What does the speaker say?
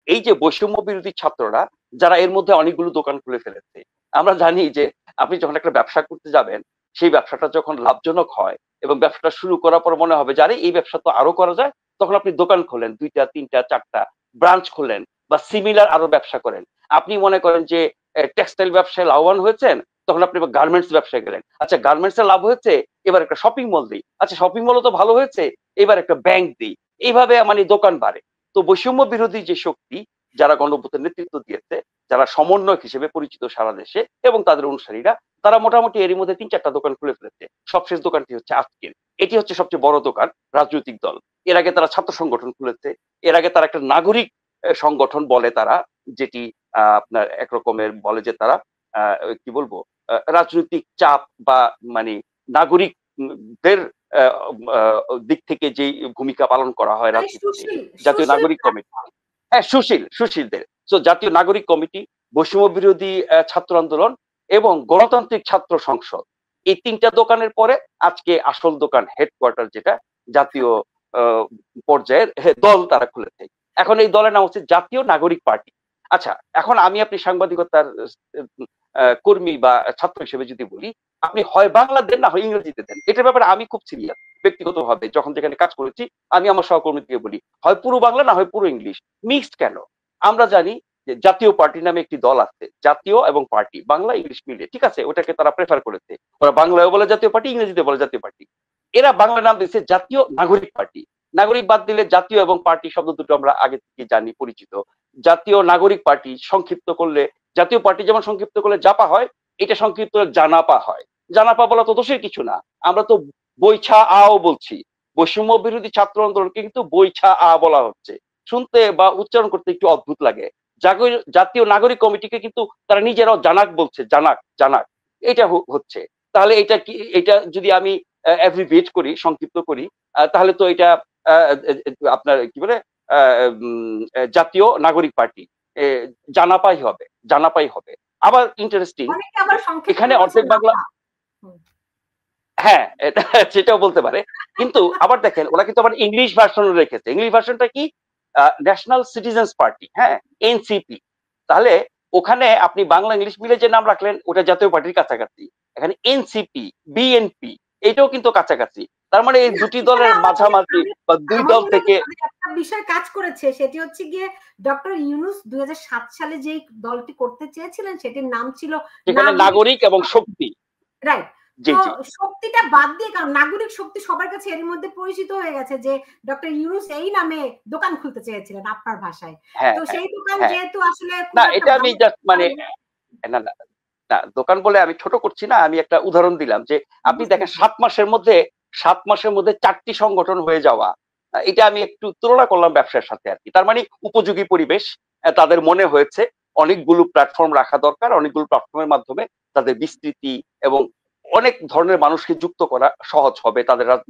এই যে বৈষম্য বিরোধী ছাত্ররা যারা এর মধ্যে অনেকগুলো দোকান খুলে ফেলেছে, আমরা জানি যে আপনি যখন একটা ব্যবসা করতে যাবেন, সেই ব্যবসাটা যখন লাভজনক হয় এবং ব্যবসাটা শুরু করার পর মনে হবে যে আরে এই ব্যবসা তো আরো করা যায়, তখন আপনি দোকান খোলেন ২টা ৩টা ৪টা ব্রাঞ্চ খোলেন বা সিমিলার আরো ব্যবসা করেন। আপনি মনে করেন যে টেক্সটাইল ব্যবসায় লাভবান হয়েছেন, তখন আপনি গার্মেন্টস ব্যবসায় গেলেন। আচ্ছা গার্মেন্টস এ লাভ হয়েছে, এবার একটা শপিং মল দিই। আচ্ছা শপিং মলও তো ভালো হয়েছে, এবার একটা ব্যাংক দিই। এইভাবে মানে দোকান বাড়ে। তো বৈষম্য বিরোধী যে শক্তি যারা গণঅভ্যুত্থানের নেতৃত্ব দিয়েছে, যারা সমন্বয়ক হিসেবে পরিচিত সারা দেশে এবং তাদের অনুসারীরা, তারা মোটামুটি এরই মধ্যে ৩-৪টা দোকান খুলে ফেলেছে। সবশেষ দোকানটি হচ্ছে আজকের। এটি হচ্ছে সবচেয়ে বড় দোকান, রাজনৈতিক দল। এর আগে তারা ছাত্র সংগঠন খুলেছে। এর আগে তারা একটা নাগরিক সংগঠন বলে তারা, যেটি আপনার একরকমের বলে যে তারা কি বলবো রাজনৈতিক চাপ বা মানে নাগরিকদের দিক থেকে যে ভূমিকা পালন করা হয় মানে রাজনীতিতে, জাতীয় নাগরিক কমিটি, হ্যাঁ সুশীলদের। তো জাতীয় নাগরিক কমিটি, বৈষম্য বিরোধী ছাত্র আন্দোলন এবং গণতান্ত্রিক ছাত্র সংসদ, এই ৩টা দোকানের পরে আজকে আসল দোকান হেডকোয়ার্টার যেটা জাতীয় পর্যায়ের দল তারা খুলেছে। এখন এই দলের নাম হচ্ছে জাতীয় নাগরিক পার্টি। আচ্ছা এখন আমি আপনি সাংবাদিকতার কর্মী বা ছাত্র হিসেবে যদি বলি, আপনি হয় বাংলা দেন না হয় ইংরেজিতে দেন। এটার ব্যাপারে আমি খুব সিরিয়াস ব্যক্তিগতভাবে, যখন যেখানে কাজ করেছি আমি আমার সহকর্মীকে বলি হয় পুরো বাংলা না হয় পুরো ইংলিশ, মিক্সড কেন? আমরা জানি যে জাতীয় পার্টি নামে একটি দল আছে, জাতীয় এবং পার্টি বাংলা ইংলিশ মিলে, ঠিক আছে, ওটাকে তারা প্রেফার করেছে। ওরা বাংলায় বলে জাতীয় পার্টি, ইংরেজিতে বলে জাতীয় পার্টি। এরা বাংলা নাম দিয়েছে জাতীয় নাগরিক পার্টি। নাগরিক বাদ দিলে জাতীয় এবং পার্টি শব্দ দুটো আমরা আগে থেকে জানি, পরিচিত। জাতীয় নাগরিক পার্টি সংক্ষিপ্ত করলে, জাতীয় পার্টি যেমন সংক্ষিপ্ত করলে জাপা হয়, এটা সংক্ষিপ্ত জানাপা হয়। জানাপা বলা তো দোষের কিছু না, আমরা তো বৈছা আও বলছি। বৈষম্য বিরোধী ছাত্র আন্দোলনকে কিন্তু বৈছা আ বলা হচ্ছে, শুনতে বা উচ্চারণ করতে একটু অদ্ভুত লাগে। জাতীয় নাগরিক কমিটিকে কিন্তু তারা নিজেরাও জানাক বলছে, জানাক জানাক। এটা হচ্ছে। তাহলে এটা কি, এটা যদি আমি অ্যাব্রিভিয়েট করি, সংক্ষিপ্ত করি, তাহলে তো এটা আপনার কি বলে জাতীয় নাগরিক পার্টি জানাপাই হবে, জানাপাই হবে। আবার ইন্টারেস্টিং, এখানে অর্ধেক বাংলা, হ্যাঁ এটা সেটাও বলতে পারে। কিন্তু আবার দেখেন ওরা কিন্তু আবার ইংলিশ ভার্সনও রেখেছে। ইংলিশ ভার্সনটা কি? ন্যাশনাল সিটিজেন্স পার্টি, হ্যাঁ, এনসিপি। তাহলে ওখানে আপনি বাংলা ইংলিশ মিলে যে নাম রাখলেন ওটা জাতীয় পার্টির কাছাকাছি। এখানে এনসিপি, বিএনপি এটাও কিন্তু কাছাকাছি। তার মানে এই দুটি দলের মাঝামাঝি বা দুই দল থেকে একটা বিষয় কাজ করেছে, সেটি হচ্ছে গিয়ে ডক্টর ইউনূস ২০০৭ সালে যে দলটি করতে চেয়েছিলেন সেটির নাম ছিল সেখানে নাগরিক এবং শক্তি, রাইট। শক্তিটা বাদ দিয়ে, কারণ নাগরিক শক্তি সবার কাছে এর মধ্যে পরিচিত হয়ে গেছে যে ডক্টর ইউনূস এই নামে দোকান খুলতে চেয়েছিলেন আপনার ভাষায়। তো সেই দোকান যেহেতু আসলে না, এটা আমি জাস্ট মানে না না না দোকান বলে আমি ছোট করছি না, আমি একটা উদাহরণ দিলাম যে আপনি দেখেন 7 মাসের মধ্যে 4টি সংগঠন হয়ে যাওয়া, এটা আমি একটু তুলনা করলাম ব্যবসার সাথে আর কি। তার মানে উপযোগী পরিবেশ তাদের মনে হয়েছে, অনেকগুলো প্ল্যাটফর্ম রাখা দরকার, অনেকগুলো প্ল্যাটফর্মের মাধ্যমে তাদের বিস্তৃতি এবং অনেক ধরনের মানুষকে যুক্ত করা সহজ হবে তাদের